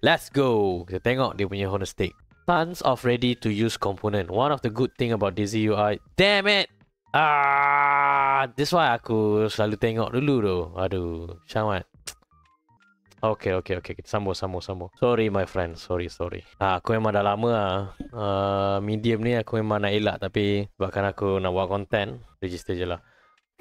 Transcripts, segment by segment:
Let's go. Kita tengok dia punya Honor Stick. Tons of ready to use component. One of the good thing about Daisy UI. Damn it. This why aku selalu tengok dulu tu. Aduh, Syahmat. Okay. Kita sambung. Sorry my friend. Sorry. Aku memang dah lama medium ni aku memang nak elak. Tapi bahkan aku nak buat content, register je lah.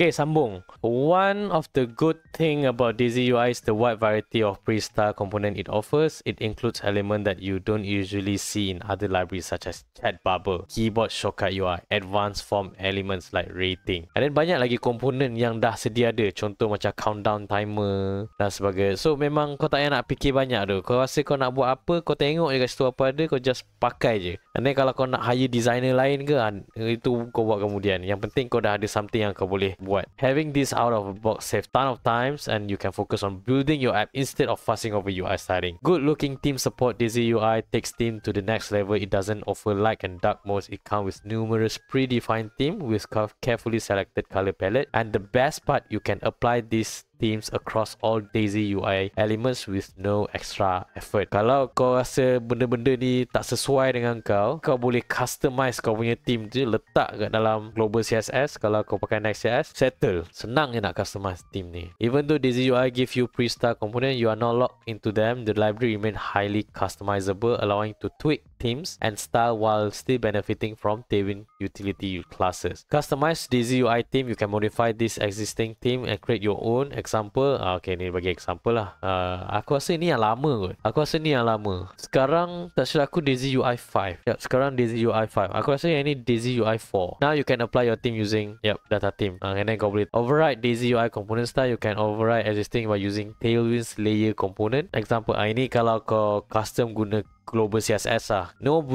Okay, sambung. One of the good thing about Daisy UI is the wide variety of pre-style component it offers. It includes elements that you don't usually see in other libraries such as chat bubble, keyboard shortcut UI, advanced form elements like rating. And then banyak lagi komponen yang dah sedia ada. Contoh macam countdown timer dan sebagainya. So memang kau tak payah nak fikir banyak tu. Kau rasa kau nak buat apa, kau tengok je kat situ apa ada, kau just pakai je. And then kalau kau nak hire designer lain ke, itu kau buat kemudian. Yang penting kau dah ada something yang kau boleh buat. Having this out of the box save ton of times and you can focus on building your app instead of fussing over UI styling. Good looking team support. Daisy UI takes team to the next level. It doesn't offer light and dark modes. It comes with numerous predefined theme with carefully selected color palette. And the best part, you can apply these themes across all Daisy UI elements with no extra effort. Kalau kau rasa benda-benda ni tak sesuai dengan kau boleh customize kau punya theme tu, letak kat dalam global CSS. Kalau kau pakai Next.js, settle. Senang je nak customize theme ni. Even though Daisy UI give you pre-style component, you are not locked into them. The library remain highly customizable, allowing to tweak themes and style while still benefiting from Tailwind utility classes. Customize Daisy UI theme, you can modify this existing theme and create your own. Example, okay, ni bagi example lah. Aku rasa ni yang lama kot. Sekarang tak silap aku Daisy UI 5. Sekarang Daisy UI 5. Aku rasa yang ni Daisy UI 4. Now you can apply your theme using data theme. And then kau boleh override Daisy UI component style. You can override existing by using Tailwind's layer component. Example, ini kalau kau custom guna global CSS lah. No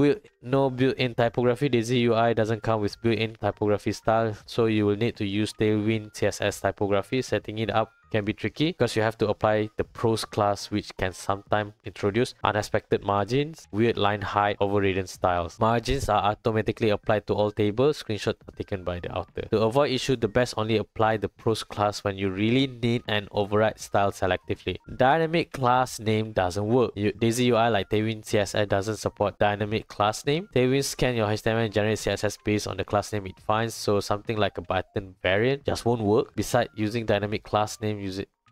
built-in typography. Daisy UI doesn't come with built-in typography style, so you will need to use Tailwind CSS typography. Setting it up can be tricky because you have to apply the pros class, which can sometimes introduce unexpected margins, weird line height, overridden styles. Margins are automatically applied to all tables. Screenshots are taken by the author. To avoid issue, the best only apply the pros class when you really need and override style selectively. Dynamic class name doesn't work. Daisy UI like Tailwind CSS doesn't support dynamic class name. Tailwind scan your HTML and generate CSS based on the class name it finds, so something like a button variant just won't work. Besides, using dynamic class name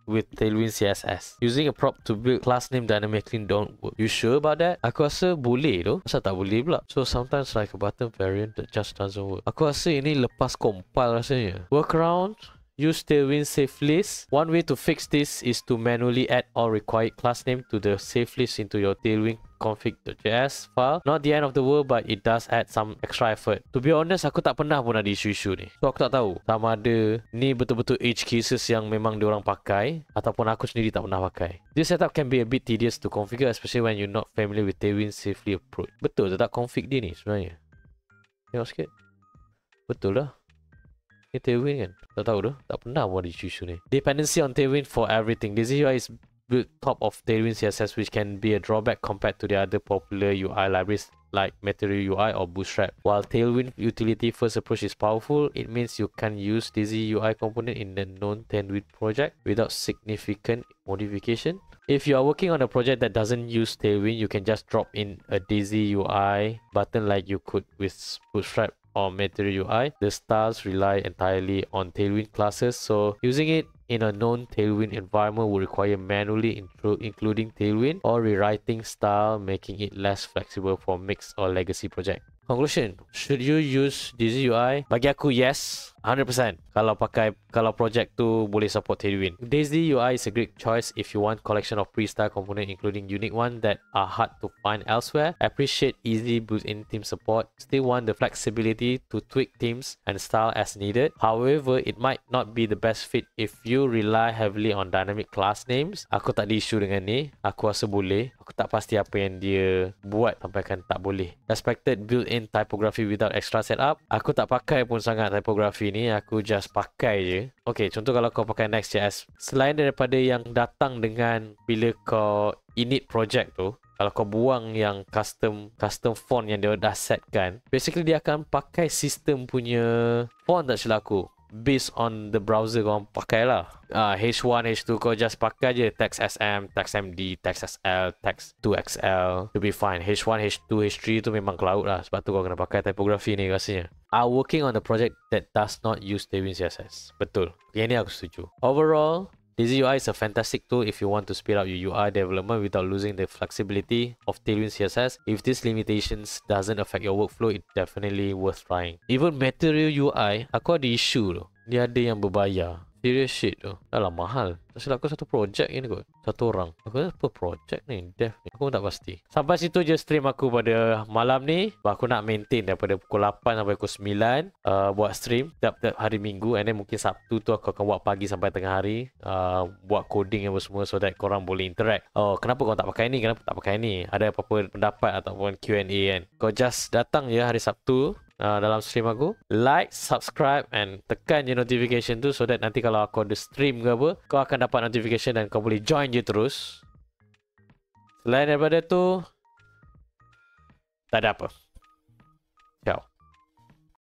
with Tailwind CSS, using a prop to build class name dynamically don't work. You sure about that? Aku rasa boleh tu. Masa tak boleh pula? So sometimes like a button variant that just doesn't work. Aku rasa ini lepas compile rasanya. Workaround, use Tailwind save list. One way to fix this is to manually add all required class name to the save list into your Tailwind config.js file. Not the end of the world, but it does add some extra effort. To be honest, aku tak pernah pun ada isu-isu ni. So aku tak tahu sama ada ni betul-betul edge cases yang memang diorang pakai ataupun aku sendiri tak pernah pakai. This setup can be a bit tedious to configure, especially when you're not familiar with Tailwind safely approach. Betul tak config dia ni sebenarnya? Tengok sikit. Betul lah. Ni Tailwind kan? Tak tahu dah. Tak pernah pun ada isu-isu ni. Dependency on Tailwind for everything. Daisy UI is built top of Tailwind CSS, which can be a drawback compared to the other popular UI libraries like Material UI or Bootstrap. While Tailwind utility first approach is powerful, it means you can use Daisy UI component in the known Tailwind project without significant modification. If you are working on a project that doesn't use Tailwind, you can just drop in a Daisy UI button like you could with Bootstrap or Material UI. The styles rely entirely on Tailwind classes, so using it in a known Tailwind environment will require manually including Tailwind or rewriting style, making it less flexible for mixed or legacy project. Conclusion, should you use Daisy UI? Bagi aku yes, 100%. Kalau project tu boleh support Tailwind. Daisy UI is a great choice if you want collection of pre-style component including unique ones that are hard to find elsewhere. Appreciate easy built-in theme support. Still want the flexibility to tweak themes and style as needed. However, it might not be the best fit if you rely heavily on dynamic class names. Aku tak ada isu dengan ni. Aku rasa boleh. Aku tak pasti apa yang dia buat sampaikan tak boleh. Respected built-in typography without extra setup. Aku tak pakai pun sangat typography ni. Aku just pakai je. Okay, contoh kalau kau pakai Next.js, selain daripada yang datang dengan bila kau init project tu, kalau kau buang yang custom font yang dia dah setkan, basically dia akan pakai sistem punya font tak silap aku. based on the browser kau pakai lah. H1, H2 kau just pakai je text SM, text MD, text SL, text 2XL to be fine. H1, H2, H3 tu memang cloud lah. Sebab tu kau kena pakai typography ni rasanya. Working on a project that does not use Tailwind CSS. Betul. Yang ni aku setuju. Overall, Lazy UI is a fantastic tool if you want to speed up your UI development without losing the flexibility of Tailwind CSS. If these limitations doesn't affect your workflow, it's definitely worth trying. Even Material UI, aku ada issue tu. Dia ada yang berbayar. Serious shit tu. Dah lah mahal. Tak silap aku satu projek ni kot. Satu orang. Aku rasa apa projek ni? Dev ni. Aku pun tak pasti. Sampai situ je stream aku pada malam ni. Aku nak maintain daripada pukul 8 sampai pukul 9. Buat stream tiap-tiap hari minggu. And then mungkin Sabtu tu aku akan buat pagi sampai tengah hari. Buat coding apa semua so that korang boleh interact. Oh, kenapa kau tak pakai ni? Kenapa tak pakai ni? Ada apa-apa pendapat ataupun Q&A kan? Kau just datang je hari Sabtu. Dalam stream aku, like, subscribe and tekan je notification tu so that nanti kalau aku ada stream ke apa, kau akan dapat notification dan kau boleh join je terus. Selain daripada tu, tak ada apa.